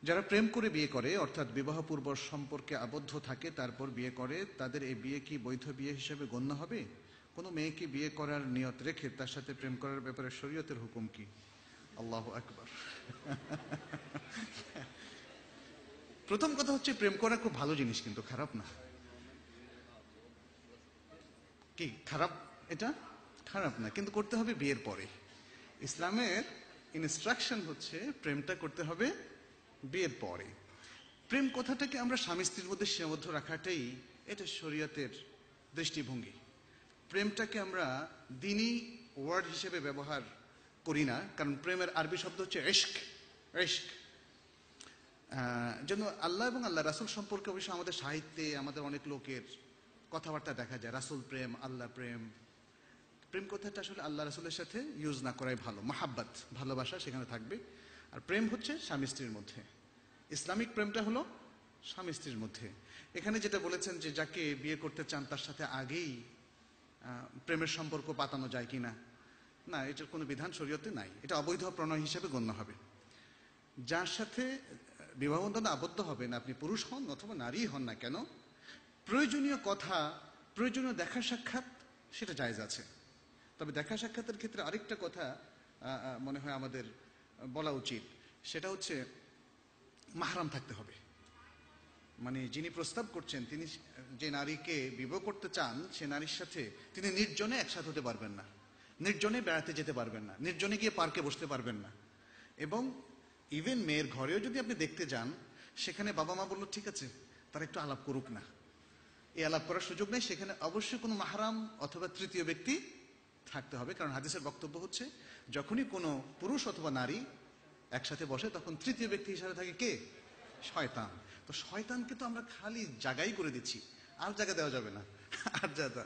যারা প্রেম করে বিয়ে করে, অর্থাৎ বিবাহপূর্ব সম্পর্কে আবদ্ধ থাকে তারপর বিয়ে করে, তাদের এই বিয়ে কি বৈধ বিয়ে হিসেবে গণ্য হবে? কোনো মেয়েকে বিয়ে করার নিয়ত রেখে তার সাথে প্রেম করার ব্যাপারে শরীয়তের হুকুম কি? আল্লাহু আকবার। প্রথম কথা হচ্ছে, প্রেম করা খুব ভালো জিনিস, কিন্তু খারাপ না। কি খারাপ? এটা খারাপ না, কিন্তু করতে হবে বিয়ের পরে। ইসলামের ইনস্ট্রাকশন হচ্ছে প্রেমটা করতে হবে বিয়ের পরে। প্রেম কথাটাকে আমরা স্বামী স্ত্রীর মধ্যে সীমাবদ্ধ রাখাটাই এটা শরীয়তের দৃষ্টিভঙ্গি। প্রেমটাকে আমরা দ্বীনি ওয়ার্ড হিসেবে ব্যবহার করি না, কারণ প্রেমের আরবি শব্দ হচ্ছে ইশক। ইশক জন্য আল্লাহ এবং আল্লাহ রাসূল সম্পর্কে অবশ্য আমাদের সাহিত্যে আমাদের অনেক লোকের কথাবার্তা দেখা যায়, রাসূল প্রেম, আল্লাহ প্রেম। প্রেম কথাটা আসলে আল্লাহ রাসূলের সাথে ইউজ না করাই ভালো। মাহাব্বাত, ভালোবাসা সেখানে থাকবে। আর প্রেম হচ্ছে স্বামী স্ত্রীর মধ্যে। ইসলামিক প্রেমটা হলো স্বামী স্ত্রীর মধ্যে। এখানে যেটা বলেছেন যে যাকে বিয়ে করতে চান তার সাথে আগেই প্রেমের সম্পর্ক পাতানো যায় কিনা, না, এটার কোনো বিধান শরীয়তে নাই। এটা অবৈধ প্রণয় হিসেবে গণ্য হবে। যার সাথে বিবাহ বন্ধনে আবদ্ধ হবেন, আপনি পুরুষ হন অথবা নারী হন না কেন, প্রয়োজনীয় কথা, প্রয়োজনীয় দেখা সাক্ষাৎ সেটা জায়েজ আছে। তবে দেখা সাক্ষাতের ক্ষেত্রে আরেকটা কথা মনে হয় আমাদের বলা উচিত, সেটা হচ্ছে মাহরাম থাকতে হবে। মানে যিনি প্রস্তাব করছেন, তিনি যে নারীকে বিবাহ করতে চান, সে নারীর সাথে তিনি নির্জনে একসাথে হতে পারবেন না, নির্জনে বেড়াতে যেতে পারবেন না, নির্জনে গিয়ে পার্কে বসতে পারবেন না। এবং ইভেন মেয়ের ঘরেও যদি আপনি দেখতে যান, সেখানে বাবা মা বললো ঠিক আছে তারা একটু আলাপ করুক না, এই আলাপ করার সুযোগ নেই। সেখানে অবশ্যই কোনো মাহরাম অথবা তৃতীয় ব্যক্তি থাকতে হবে, কারণ হাদিসের বক্তব্য হচ্ছে যখনই কোনো পুরুষ অথবা নারী একসাথে বসে তখন তৃতীয় ব্যক্তি হিসাবে থাকে কে? শয়তান। তো শয়তানকে তো আমরা খালি জায়গাই করে দিচ্ছি, আর জায়গা দেওয়া যাবে না। আর জায়গা